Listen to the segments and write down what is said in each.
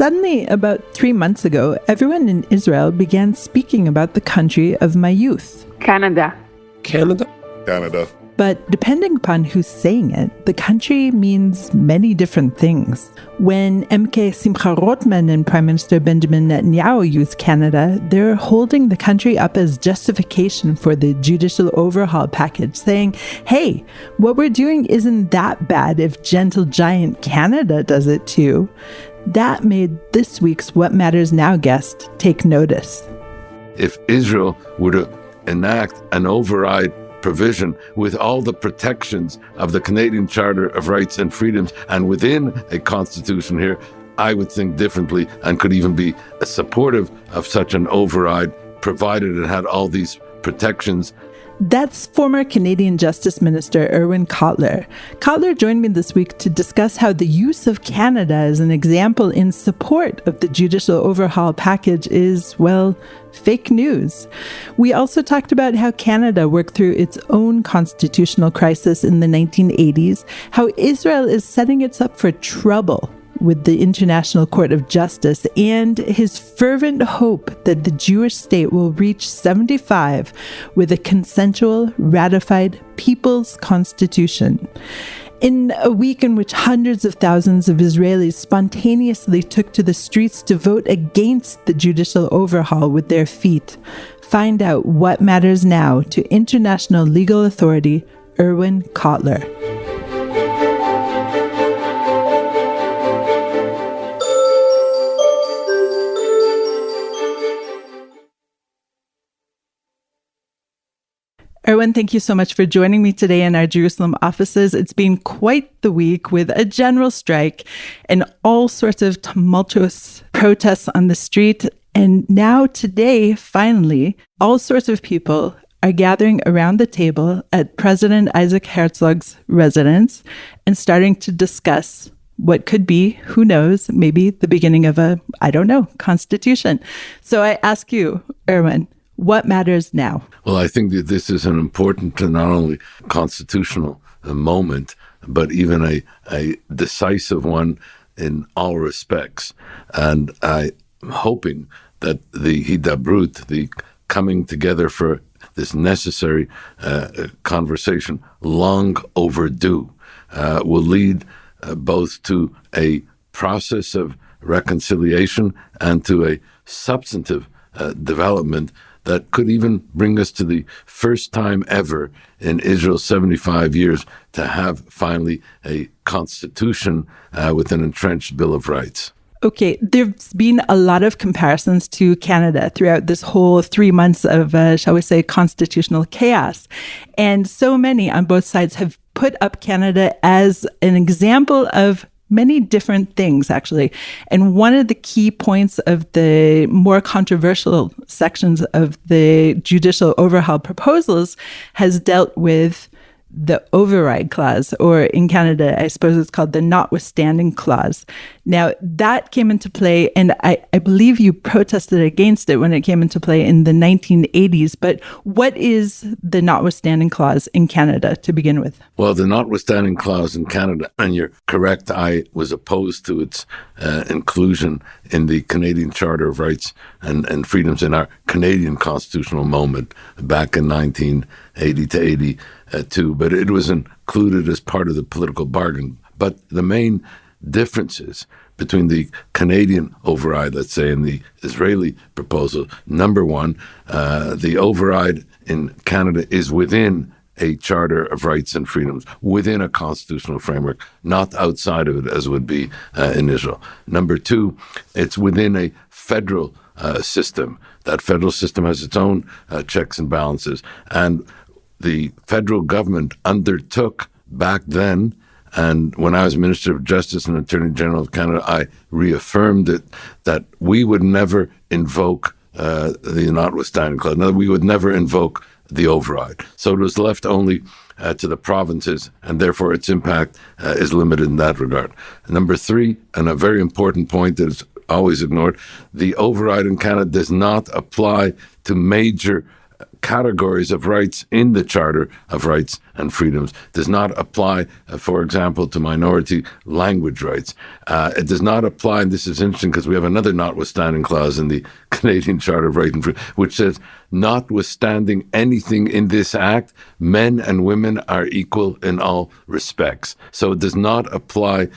Suddenly, about 3 months ago, everyone in Israel began speaking about the country of my youth. Canada. Canada? Canada. But depending upon who's saying it, the country means many different things. When MK Simcha Rotman and Prime Minister Benjamin Netanyahu use Canada, they're holding the country up as justification for the judicial overhaul package, saying, hey, what we're doing isn't that bad if gentle giant Canada does it too. That made this week's What Matters Now guest take notice. If Israel were to enact an override provision with all the protections of the Canadian Charter of Rights and Freedoms and within a constitution here, I would think differently and could even be supportive of such an override, provided it had all these protections. That's former Canadian Justice Minister Irwin Cotler. Cotler joined me this week to discuss how the use of Canada as an example in support of the judicial overhaul package is, well, fake news. We also talked about how Canada worked through its own constitutional crisis in the 1980s, how Israel is setting itself up for trouble with the International Court of Justice, and his fervent hope that the Jewish state will reach 75 with a consensual, ratified People's Constitution. In a week in which hundreds of thousands of Israelis spontaneously took to the streets to vote against the judicial overhaul with their feet, find out what matters now to international legal authority Irwin Cotler. Irwin, thank you so much for joining me today in our Jerusalem offices. It's been quite the week with a general strike and all sorts of tumultuous protests on the street. And now today, finally, all sorts of people are gathering around the table at President Isaac Herzog's residence and starting to discuss what could be, who knows, maybe the beginning of a, constitution. So I ask you, Irwin, what matters now? Well, I think that this is an important and not only constitutional moment, but even a decisive one in all respects. And I'm hoping that the hidabrut, the coming together for this necessary conversation, long overdue, will lead both to a process of reconciliation and to a substantive development that could even bring us to the first time ever in Israel's 75 years to have finally a constitution with an entrenched Bill of Rights. Okay, there's been a lot of comparisons to Canada throughout this whole 3 months of, shall we say, constitutional chaos. And so many on both sides have put up Canada as an example of many different things, actually. And one of the key points of the more controversial sections of the judicial overhaul proposals has dealt with the override clause, or in Canada, I suppose it's called the notwithstanding clause. Now, that came into play, and I believe you protested against it when it came into play in the 1980s. But what is the notwithstanding clause in Canada to begin with? Well, the notwithstanding clause in Canada, and you're correct, I was opposed to its inclusion in the Canadian Charter of Rights and Freedoms in our Canadian constitutional moment back in 1980 to 82, but it was included as part of the political bargain. But the main differences between the Canadian override, let's say, and the Israeli proposal, number one, the override in Canada is within a Charter of Rights and Freedoms, within a constitutional framework, not outside of it as would be in Israel. Number two, it's within a federal system. That federal system has its own checks and balances. And the federal government undertook back then, and when I was Minister of Justice and Attorney General of Canada, I reaffirmed it, that we would never invoke the notwithstanding clause. No, we would never invoke the override. So it was left only to the provinces, and therefore its impact is limited in that regard. Number three, and a very important point that is always ignored, the override in Canada does not apply to major categories of rights in the Charter of Rights and Freedoms. Does not apply, for example, to minority language rights. It does not apply, and this is interesting because we have another notwithstanding clause in the Canadian Charter of Rights and Freedoms, which says, notwithstanding anything in this act, men and women are equal in all respects. So it does not apply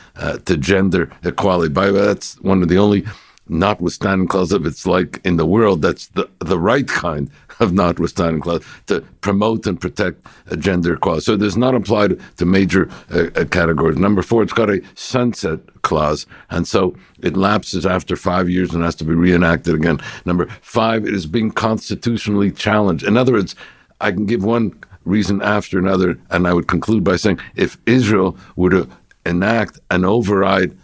to gender equality. By the way, that's one of the only notwithstanding clause of its like in the world. That's the right kind of notwithstanding clause to promote and protect gender equality. So it does not apply to major categories. Number 4, it's got a sunset clause, and so it lapses after 5 years and has to be reenacted again. Number 5, it is being constitutionally challenged. In other words, I can give one reason after another, and I would conclude by saying if Israel were to enact an override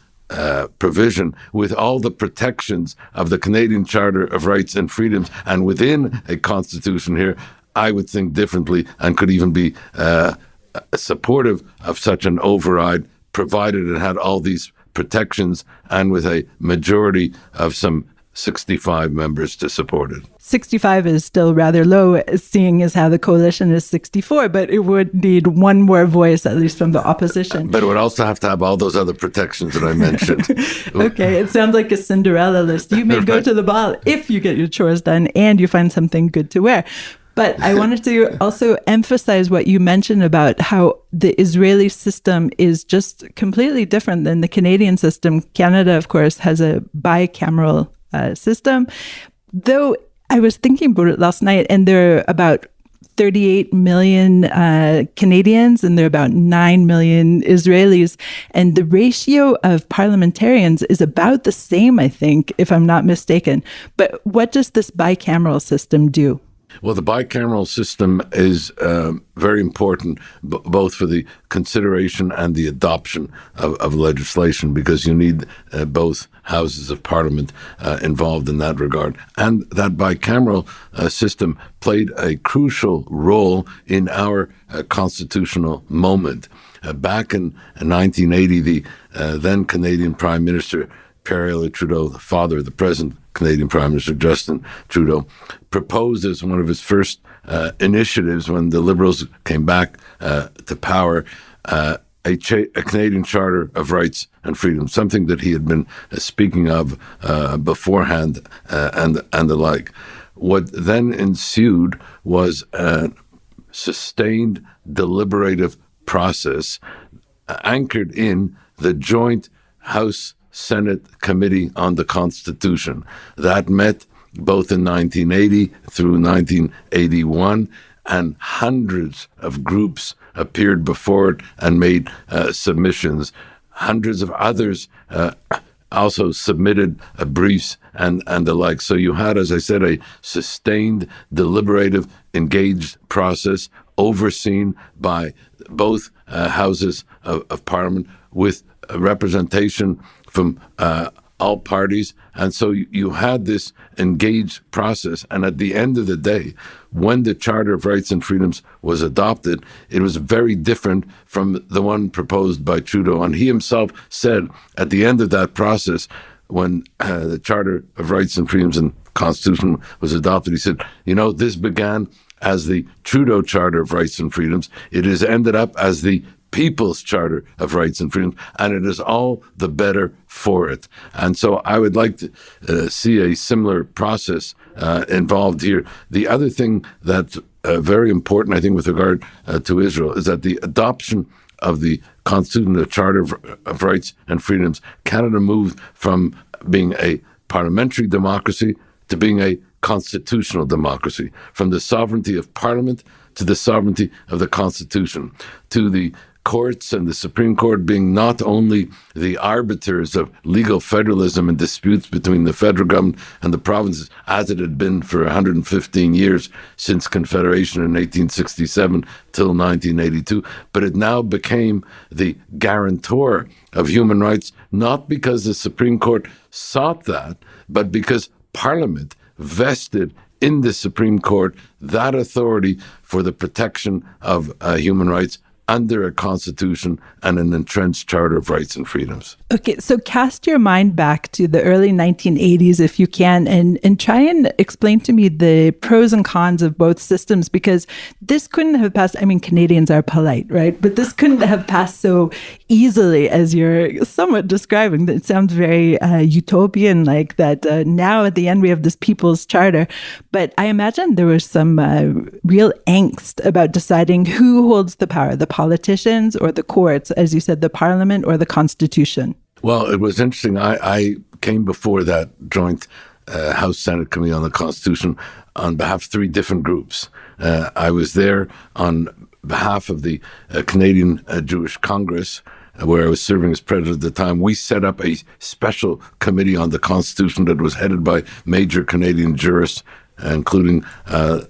provision with all the protections of the Canadian Charter of Rights and Freedoms and within a constitution here, I would think differently and could even be supportive of such an override, provided it had all these protections and with a majority of some 65 members to support it. 65 is still rather low, seeing as how the coalition is 64, but it would need one more voice, at least from the opposition. But it would also have to have all those other protections that I mentioned. Okay, it sounds like a Cinderella list. You may go to the ball if you get your chores done and you find something good to wear. But I wanted to also emphasize what you mentioned about how the Israeli system is just completely different than the Canadian system. Canada, of course, has a bicameral system. Though I was thinking about it last night, and there are about 38 million Canadians, and there are about 9 million Israelis. And the ratio of parliamentarians is about the same, I think, if I'm not mistaken. But what does this bicameral system do? Well, the bicameral system is very important, both for the consideration and the adoption of legislation, because you need both houses of parliament involved in that regard. And that bicameral system played a crucial role in our constitutional moment. Back in 1980, the then Canadian Prime Minister Pierre Trudeau, the father of the present Canadian Prime Minister Justin Trudeau, proposed as one of his first initiatives when the Liberals came back to power a Canadian Charter of Rights and Freedoms, something that he had been speaking of beforehand and the like. What then ensued was a sustained deliberative process anchored in the joint House-Senate Committee on the Constitution. That met both in 1980 through 1981, and hundreds of groups appeared before it and made submissions. Hundreds of others also submitted briefs and the like. So you had, as I said, a sustained, deliberative, engaged process overseen by both houses of Parliament with representation from all parties. And so you had this engaged process. And at the end of the day, when the Charter of Rights and Freedoms was adopted, it was very different from the one proposed by Trudeau. And he himself said at the end of that process, when the Charter of Rights and Freedoms and Constitution was adopted, he said, you know, this began as the Trudeau Charter of Rights and Freedoms. It has ended up as the People's Charter of Rights and Freedoms, and it is all the better for it. And so I would like to see a similar process involved here. The other thing that's very important, I think, with regard to Israel, is that the adoption of the Constitution, the Charter of Rights and Freedoms, Canada moved from being a parliamentary democracy to being a constitutional democracy, from the sovereignty of Parliament to the sovereignty of the Constitution, to the courts and the Supreme Court being not only the arbiters of legal federalism and disputes between the federal government and the provinces, as it had been for 115 years since Confederation in 1867 till 1982, but it now became the guarantor of human rights, not because the Supreme Court sought that, but because Parliament vested in the Supreme Court that authority for the protection of human rights under a constitution and an entrenched charter of rights and freedoms. Okay, so cast your mind back to the early 1980s, if you can, and try and explain to me the pros and cons of both systems, because this couldn't have passed. I mean, Canadians are polite, right? But this couldn't have passed so easily as you're somewhat describing. It sounds very utopian, like that now at the end we have this People's Charter. But I imagine there was some real angst about deciding who holds the power, the politicians or the courts, as you said, the parliament or the constitution. Well, it was interesting. I came before that joint House-Senate Committee on the Constitution on behalf of three different groups. I was there on behalf of the Canadian Jewish Congress, where I was serving as president at the time. We set up a special committee on the Constitution that was headed by major Canadian jurists, including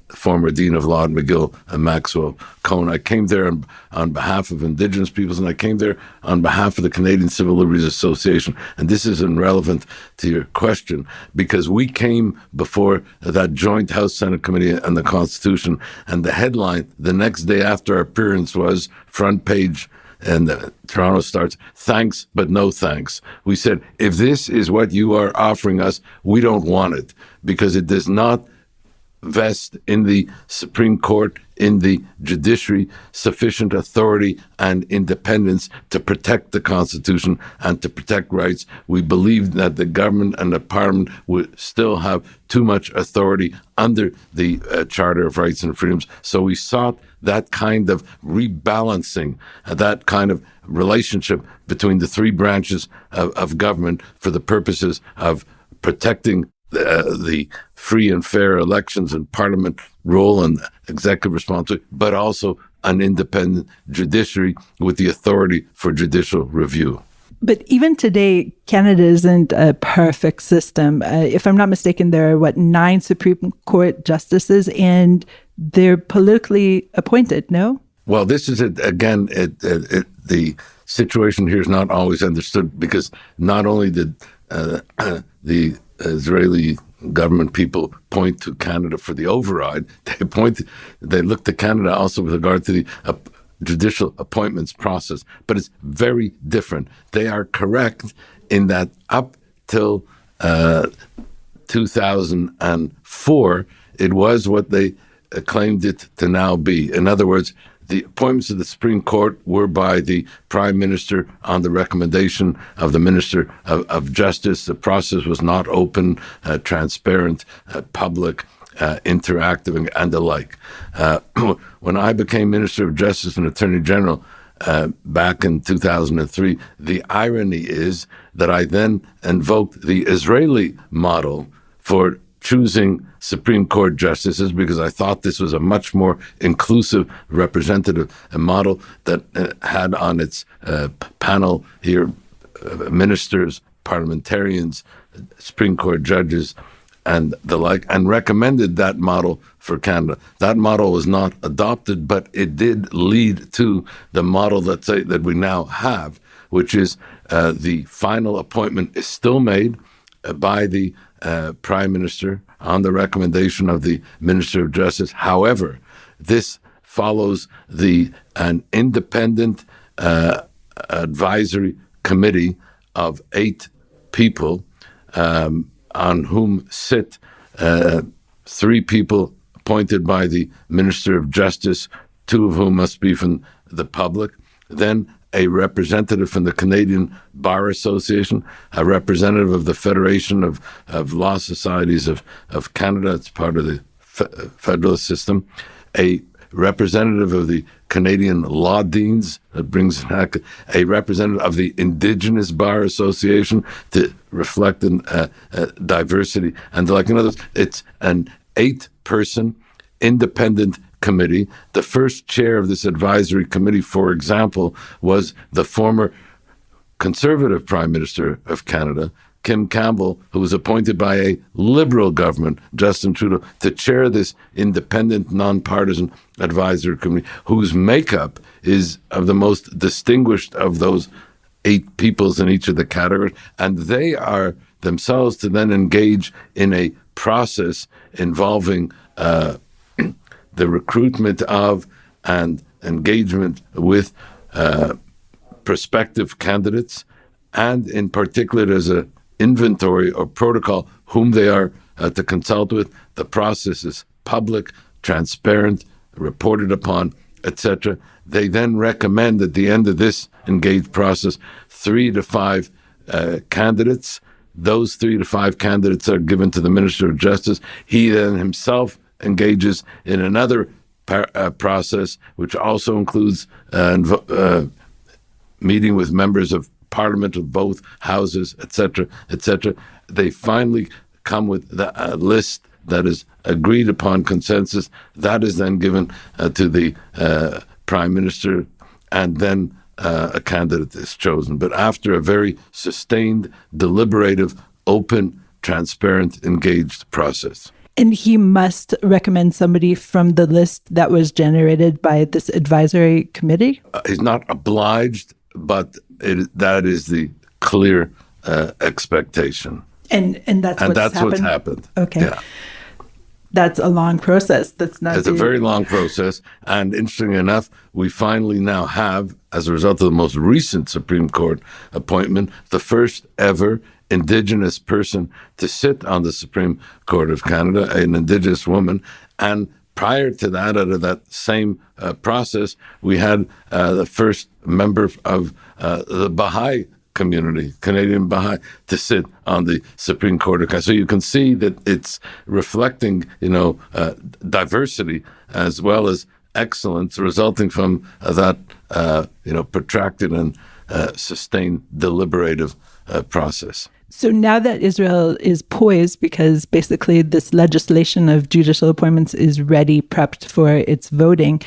former Dean of Law at McGill, Maxwell Cohen. I came there on behalf of Indigenous peoples, and I came there on behalf of the Canadian Civil Liberties Association. And this is irrelevant to your question, because we came before that joint House-Senate Committee on the Constitution, and the headline the next day after our appearance was front page, and Toronto Star's, "Thanks, but no thanks." We said, if this is what you are offering us, we don't want it, because it does not vest in the Supreme Court, in the judiciary, sufficient authority and independence to protect the Constitution and to protect rights. We believe that the government and the Parliament would still have too much authority under the Charter of Rights and Freedoms. So we sought that kind of rebalancing, that kind of relationship between the three branches of government for the purposes of protecting the free and fair elections and Parliament role and executive responsibility, but also an independent judiciary with the authority for judicial review. But even today, Canada isn't a perfect system. If I'm not mistaken, there are, 9 Supreme Court justices, and they're politically appointed, no? Well, this is it. Again, the situation here is not always understood, because not only did the Israeli government people point to Canada for the override, they looked to Canada also with regard to the judicial appointments process. But it's very different. They are correct in that up till 2004, it was what they claimed it to now be. In other words, the appointments of the Supreme Court were by the Prime Minister on the recommendation of the Minister of Justice. The process was not open, transparent, public, interactive, and the like. When I became Minister of Justice and Attorney General back in 2003, the irony is that I then invoked the Israeli model for choosing Supreme Court justices, because I thought this was a much more inclusive, representative model that had on its panel here ministers, parliamentarians, Supreme Court judges, and the like, and recommended that model for Canada. That model was not adopted, but it did lead to the model that we now have, which is the final appointment is still made by the Prime Minister on the recommendation of the Minister of Justice. However, this follows an independent advisory committee of 8 people on whom sit 3 people appointed by the Minister of Justice, 2 of whom must be from the public, then a representative from the Canadian Bar Association, a representative of the Federation of Law Societies of Canada, it's part of the federalist system, a representative of the Canadian Law Deans, that brings back a representative of the Indigenous Bar Association to reflect diversity and the like. In other words, it's an 8-person independent committee. The first chair of this advisory committee, for example, was the former Conservative Prime Minister of Canada, Kim Campbell, who was appointed by a Liberal government, Justin Trudeau, to chair this independent, nonpartisan advisory committee, whose makeup is of the most distinguished of those 8 peoples in each of the categories. And they are themselves to then engage in a process involving the recruitment of and engagement with prospective candidates, and in particular there's an inventory or protocol whom they are to consult with. The process is public, transparent, reported upon, etc. They then recommend at the end of this engaged process 3 to 5 candidates. Those 3 to 5 candidates are given to the Minister of Justice. He then himself engages in another process, which also includes meeting with members of Parliament of both houses, etc., etc. They finally come with a list that is agreed upon consensus. That is then given to the Prime Minister, and then a candidate is chosen. But after a very sustained, deliberative, open, transparent, engaged process. And he must recommend somebody from the list that was generated by this advisory committee? He's not obliged, but that is the clear expectation. And that's what's happened. Okay. Yeah. That's a long process. It's a very long process. And interestingly enough, we finally now have, as a result of the most recent Supreme Court appointment, the first ever Indigenous person to sit on the Supreme Court of Canada, an Indigenous woman. And prior to that, out of that same process, we had the first member of the Baha'i community, Canadian Baha'i, to sit on the Supreme Court of Canada. So you can see that it's reflecting, diversity as well as excellence, resulting from that, protracted and sustained deliberative process. So now that Israel is poised, because basically this legislation of judicial appointments is ready, prepped for its voting,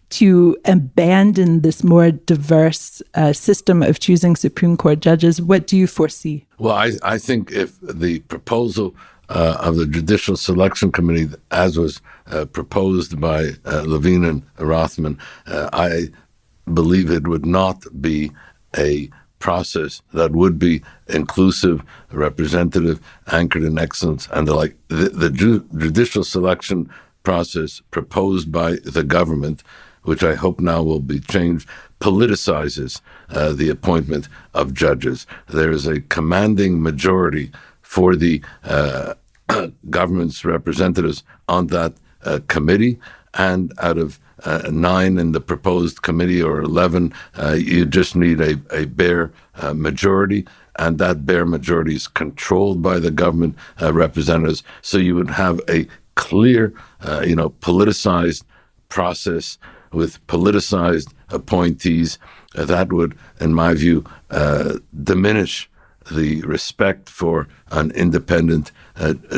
to abandon this more diverse system of choosing Supreme Court judges, what do you foresee? Well, I think if the proposal of the Judicial Selection Committee, as was proposed by Levine and Rothman, I believe it would not be a process that would be inclusive, representative, anchored in excellence, and the like. The judicial selection process proposed by the government, which I hope now will be changed, politicizes the appointment of judges. There is a commanding majority for the government's representatives on that committee, and out of 9 in the proposed committee, or 11, you just need a bare majority, and that bare majority is controlled by the government representatives. So you would have a clear, politicized process with politicized appointees that would, in my view, diminish the respect for an independent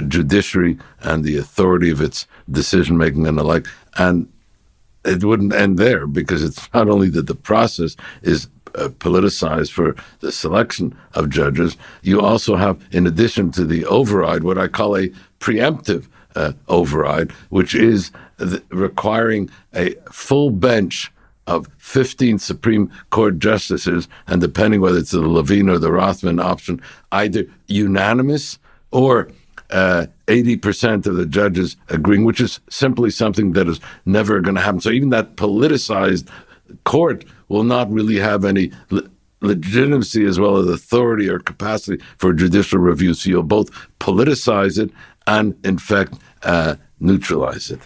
judiciary and the authority of its decision-making and the like. And it wouldn't end there, because it's not only that the process is politicized for the selection of judges, you also have, in addition to the override, what I call a preemptive override, which is requiring a full bench of 15 Supreme Court justices, and depending whether it's the Levine or the Rothman option, either unanimous or 80% of the judges agreeing, which is simply something that is never going to happen. So even that politicized court will not really have any legitimacy as well as authority or capacity for judicial review. So you'll both politicize it and, in fact, neutralize it.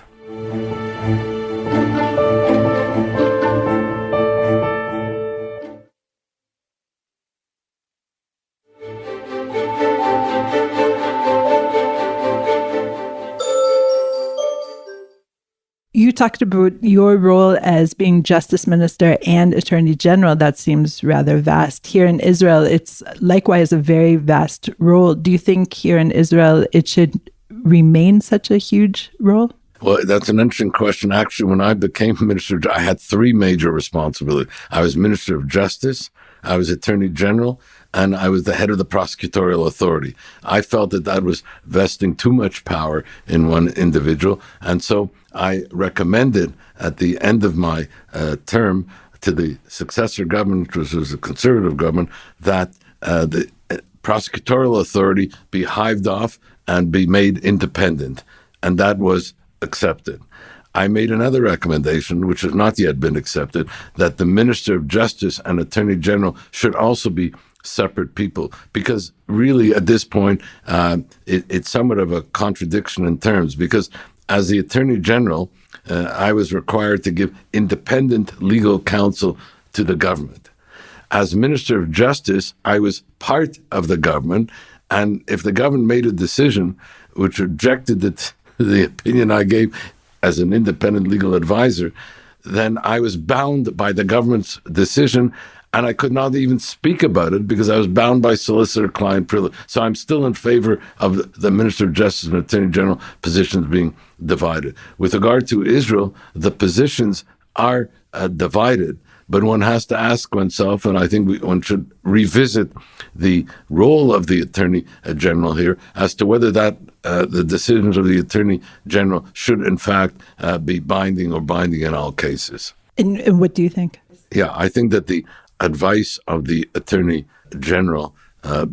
You talked about your role as being Justice Minister and Attorney General. That seems rather vast. Here in Israel, it's likewise a very vast role. Do you think here in Israel it should remain such a huge role? Well, that's an interesting question. Actually, when I became Minister, I had 3 major responsibilities. I was Minister of Justice, I was Attorney General, and I was the head of the prosecutorial authority. I felt that was vesting too much power in one individual, and so I recommended at the end of my term to the successor government, which was a conservative government, that the prosecutorial authority be hived off and be made independent, and that was accepted. I made another recommendation, which has not yet been accepted, that the Minister of Justice and Attorney General should also be separate people, because really at this point, it's somewhat of a contradiction in terms, because as the Attorney General, I was required to give independent legal counsel to the government. As Minister of Justice, I was part of the government, and if the government made a decision which rejected the opinion I gave as an independent legal advisor, then I was bound by the government's decision, and I could not even speak about it because I was bound by solicitor-client privilege. So I'm still in favor of the Minister of Justice and Attorney General positions being divided. With regard to Israel, the positions are divided, but one has to ask oneself, and I think one should revisit the role of the Attorney General here as to whether that the decisions of the Attorney General should in fact be binding or binding in all cases. And what do you think? Yeah, I think that the advice of the Attorney General,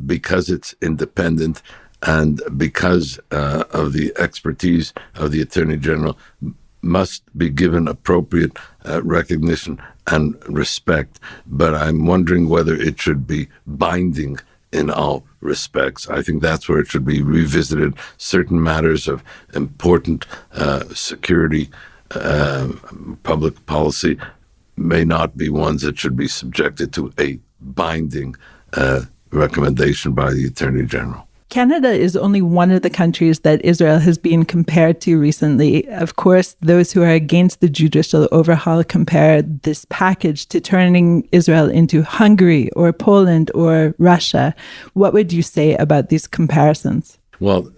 because it's independent and because of the expertise of the Attorney General, must be given appropriate recognition and respect. But I'm wondering whether it should be binding in all respects. I think that's where it should be revisited. Certain matters of important security, public policy, may not be ones that should be subjected to a binding recommendation by the Attorney General. Canada is only one of the countries that Israel has been compared to recently. Of course, those who are against the judicial overhaul compare this package to turning Israel into Hungary or Poland or Russia. What would you say about these comparisons? Well,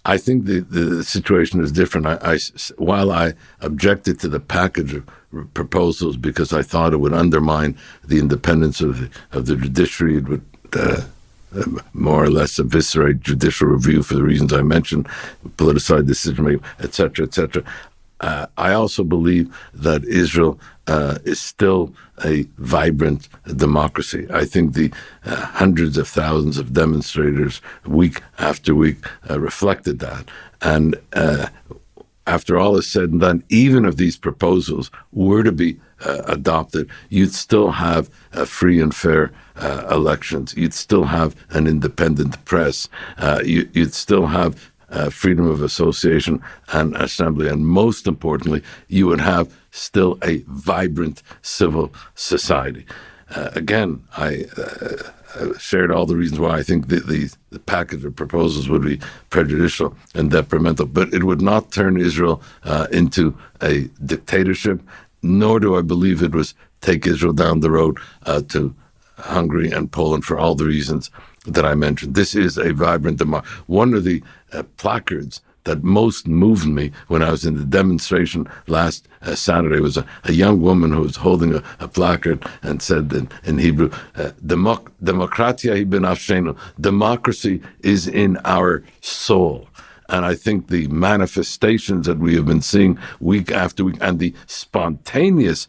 I think the situation is different. While I objected to the package of proposals because I thought it would undermine the independence of the judiciary, it would more or less eviscerate judicial review for the reasons I mentioned, politicized decision-making, et cetera, I also believe that Israel is still a vibrant democracy. I think the hundreds of thousands of demonstrators week after week reflected that. And after all is said and done, even if these proposals were to be adopted, you'd still have free and fair elections. You'd still have an independent press. You'd still have freedom of association and assembly. And most importantly, you would have still a vibrant civil society. Again, I shared all the reasons why I think the package of proposals would be prejudicial and detrimental, but it would not turn Israel into a dictatorship, nor do I believe it was take Israel down the road to Hungary and Poland for all the reasons that I mentioned. This is a vibrant democracy. One of the placards that most moved me when I was in the demonstration last Saturday was a young woman who was holding a placard and said in Hebrew, Demokratia hi b'nafshenu, democracy is in our soul. And I think the manifestations that we have been seeing week after week and the spontaneous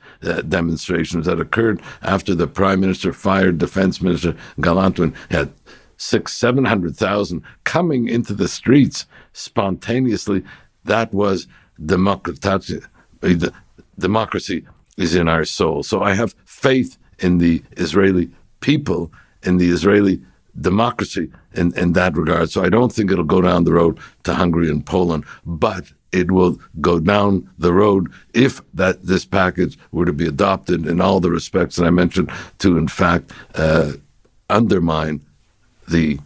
demonstrations that occurred after the Prime Minister fired Defense Minister Gallant when he had 700,000 coming into the streets spontaneously, that was democracy is in our soul. So I have faith in the Israeli people, in the Israeli democracy in that regard. So I don't think it'll go down the road to Hungary and Poland, but it will go down the road if this package were to be adopted in all the respects that I mentioned to, in fact, undermine the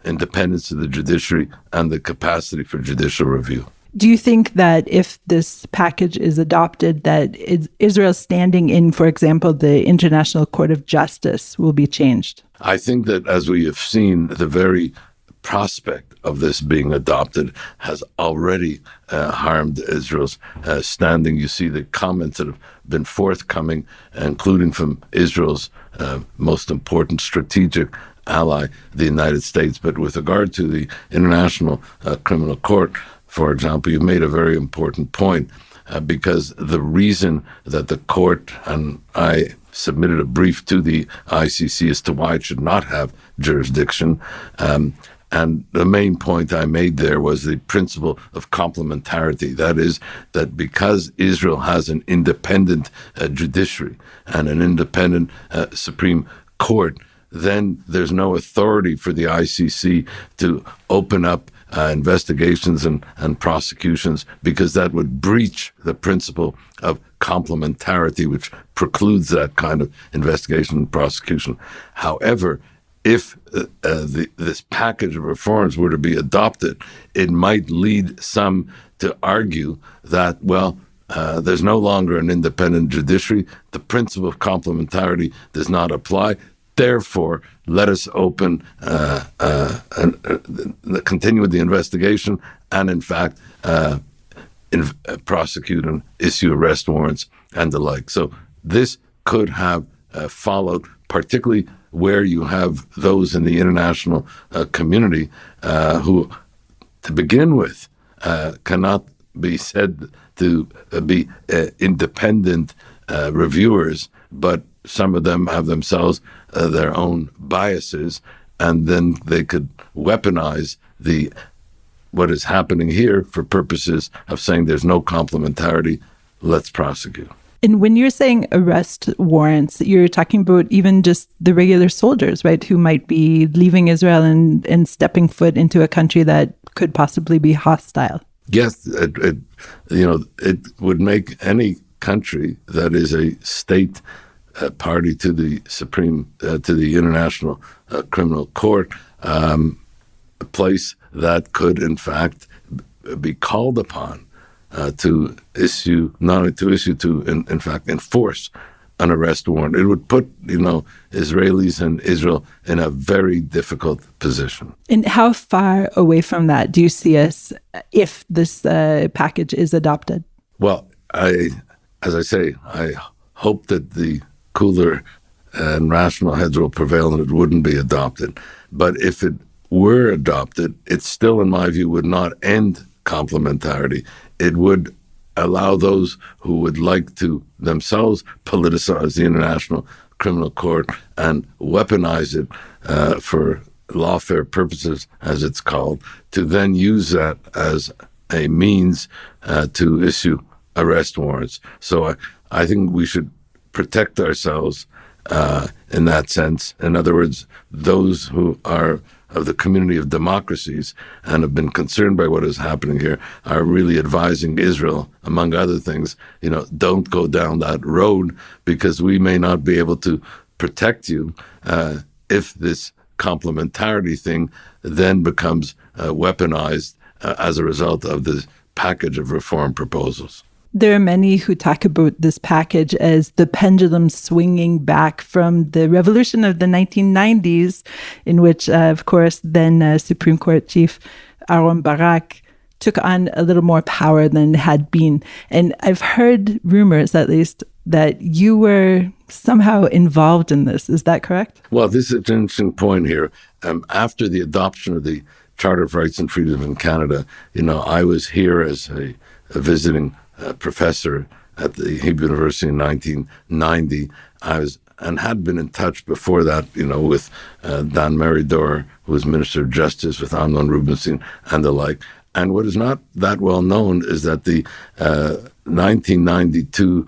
independence of the judiciary and the capacity for judicial review. Do you think that if this package is adopted, that Israel's standing in, for example, the International Court of Justice will be changed? I think that, as we have seen, the very prospect of this being adopted has already harmed Israel's standing. You see the comments that have been forthcoming, including from Israel's most important strategic ally, the United States. But with regard to the International Criminal Court, for example, you've made a very important point because the reason that the court, and I submitted a brief to the ICC as to why it should not have jurisdiction, And the main point I made there was the principle of complementarity. That is, that because Israel has an independent judiciary and an independent Supreme Court, then there's no authority for the ICC to open up investigations and prosecutions, because that would breach the principle of complementarity, which precludes that kind of investigation and prosecution. However, if this package of reforms were to be adopted, it might lead some to argue that, well, there's no longer an independent judiciary. The principle of complementarity does not apply. Therefore, let us open, continue with the investigation, and in fact, prosecute and issue arrest warrants and the like. So this could have followed, particularly where you have those in the international community who, to begin with, cannot be said to be independent reviewers, but some of them have themselves their own biases, and then they could weaponize what is happening here for purposes of saying there's no complementarity, let's prosecute. And when you're saying arrest warrants, you're talking about even just the regular soldiers, right, who might be leaving Israel and stepping foot into a country that could possibly be hostile. Yes, it would make any country that is a state party to the to the International Criminal Court, a place that could, in fact, be called upon to in fact, enforce an arrest warrant. It would put, Israelis and Israel in a very difficult position. And how far away from that do you see us if this package is adopted? Well, as I say, I hope that the cooler and rational heads will prevail and it wouldn't be adopted. But if it were adopted, it still, in my view, would not end complementarity. It would allow those who would like to themselves politicize the International Criminal Court and weaponize it for lawfare purposes, as it's called, to then use that as a means to issue arrest warrants. So I think we should protect ourselves in that sense. In other words, those who are of the community of democracies and have been concerned by what is happening here are really advising Israel, among other things, don't go down that road, because we may not be able to protect you if this complementarity thing then becomes weaponized as a result of this package of reform proposals. There are many who talk about this package as the pendulum swinging back from the revolution of the 1990s, in which, of course, then Supreme Court Chief Aaron Barak took on a little more power than had been. And I've heard rumors, at least, that you were somehow involved in this. Is that correct? Well, this is an interesting point here. After the adoption of the Charter of Rights and Freedoms in Canada, I was here as a visiting professor at the Hebrew University in 1990. And had been in touch before that, with Dan Meridor, who was Minister of Justice, with Amnon Rubinstein and the like. And what is not that well known is that the 1992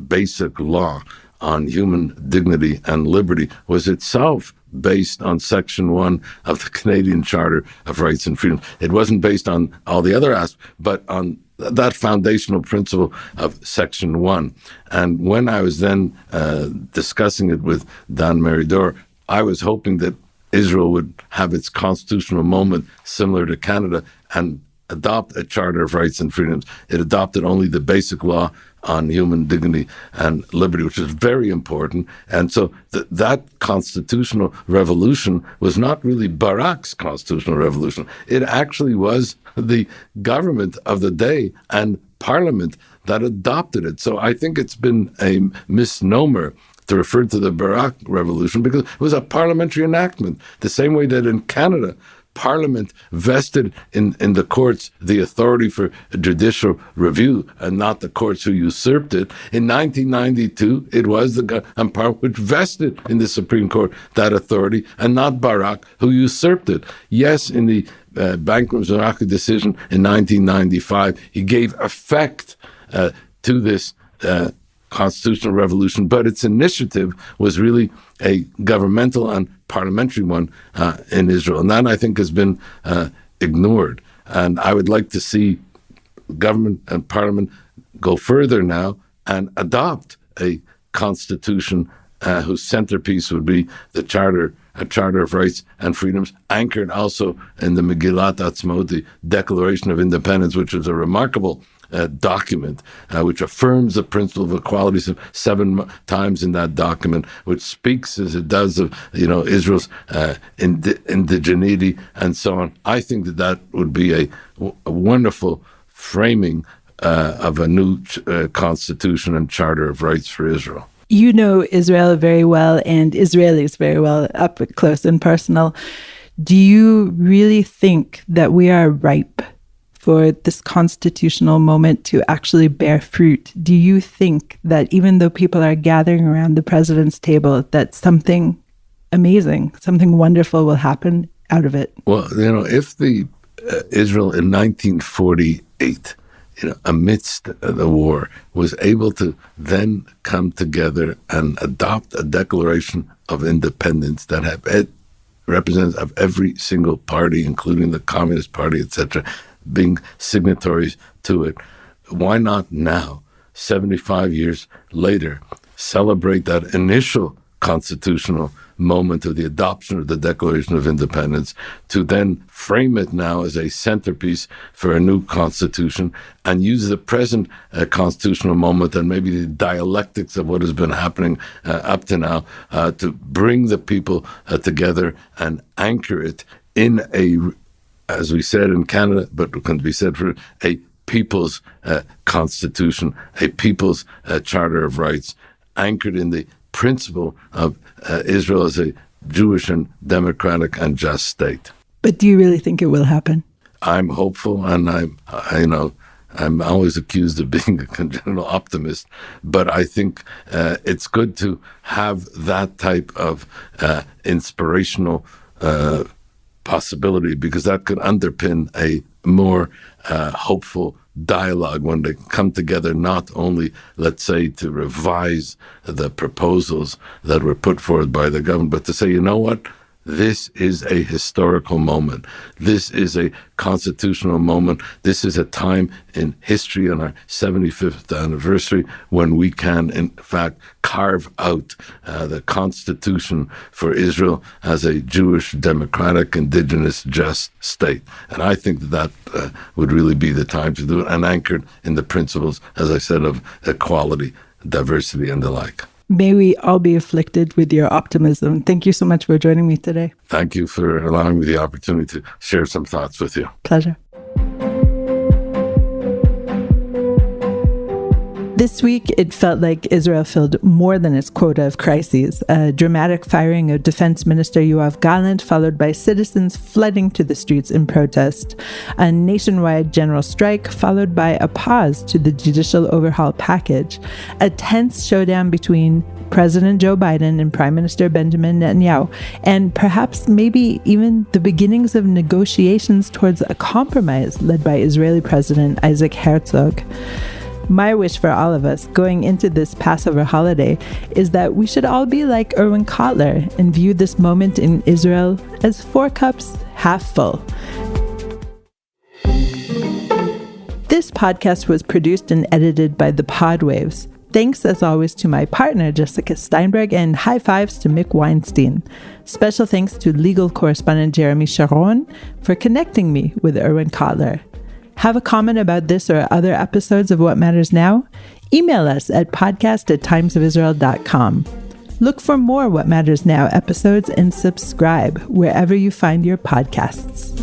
Basic Law on Human Dignity and Liberty was itself based on Section 1 of the Canadian Charter of Rights and Freedoms. It wasn't based on all the other aspects, but on that foundational principle of Section 1. And when I was then discussing it with Dan Meridor, I was hoping that Israel would have its constitutional moment similar to Canada and adopt a Charter of Rights and Freedoms. It adopted only the Basic Law on Human Dignity and Liberty, which is very important. And so that constitutional revolution was not really Barak's constitutional revolution. It actually was the government of the day and Parliament that adopted it. So I think it's been a misnomer to refer to the Barak Revolution, because it was a parliamentary enactment, the same way that in Canada, Parliament vested in the courts the authority for judicial review and not the courts who usurped it. In 1992, it was the Parliament which vested in the Supreme Court that authority and not Barak who usurped it. Yes, in the Bankman-Zaraki decision in 1995, he gave effect to this constitutional revolution, but its initiative was really a governmental and parliamentary one in Israel. And that, I think, has been ignored. And I would like to see government and parliament go further now and adopt a constitution whose centerpiece would be a charter of rights and freedoms, anchored also in the Megillat Atzmaut, the Declaration of Independence, which is a remarkable document which affirms the principle of equality 7 times in that document, which speaks as it does of Israel's indigeneity and so on. I think that would be a wonderful framing of a new constitution and charter of rights for Israel. You know Israel very well and Israelis very well, up close and personal. Do you really think that we are ripe for this constitutional moment to actually bear fruit? Do you think that even though people are gathering around the president's table, that something amazing, something wonderful will happen out of it? Well, if the Israel in 1948, amidst the war, was able to then come together and adopt a declaration of independence that representatives of every single party, including the Communist Party, etc., being signatories to it, why not now, 75 years later, celebrate that initial constitutional moment of the adoption of the Declaration of Independence, to then frame it now as a centerpiece for a new constitution and use the present constitutional moment and maybe the dialectics of what has been happening up to now to bring the people together and anchor it in a, as we said in Canada, but it can be said for a people's constitution, a people's charter of rights, anchored in the principle of Israel as a Jewish and democratic and just state. But do you really think it will happen? I'm hopeful, and I'm always accused of being a congenital optimist, but I think it's good to have that type of inspirational possibility, because that could underpin a more hopeful dialogue when they come together, not only, let's say, to revise the proposals that were put forward by the government, but to say, you know what? This is a historical moment. This is a constitutional moment. This is a time in history on our 75th anniversary when we can, in fact, carve out the constitution for Israel as a Jewish, democratic, indigenous, just state. And I think that would really be the time to do it, and anchored in the principles, as I said, of equality, diversity, and the like. May we all be afflicted with your optimism. Thank you so much for joining me today. Thank you for allowing me the opportunity to share some thoughts with you. Pleasure. This week, it felt like Israel filled more than its quota of crises. A dramatic firing of Defense Minister Yoav Gallant, followed by citizens flooding to the streets in protest. A nationwide general strike, followed by a pause to the judicial overhaul package. A tense showdown between President Joe Biden and Prime Minister Benjamin Netanyahu, and perhaps maybe even the beginnings of negotiations towards a compromise led by Israeli President Isaac Herzog. My wish for all of us going into this Passover holiday is that we should all be like Irwin Cotler and view this moment in Israel as 4 cups half full. This podcast was produced and edited by the Podwaves. Thanks, as always, to my partner, Jessica Steinberg, and high fives to Mick Weinstein. Special thanks to legal correspondent Jeremy Sharon for connecting me with Irwin Cotler. Have a comment about this or other episodes of What Matters Now? Email us at podcast@timesofisrael.com. Look for more What Matters Now episodes and subscribe wherever you find your podcasts.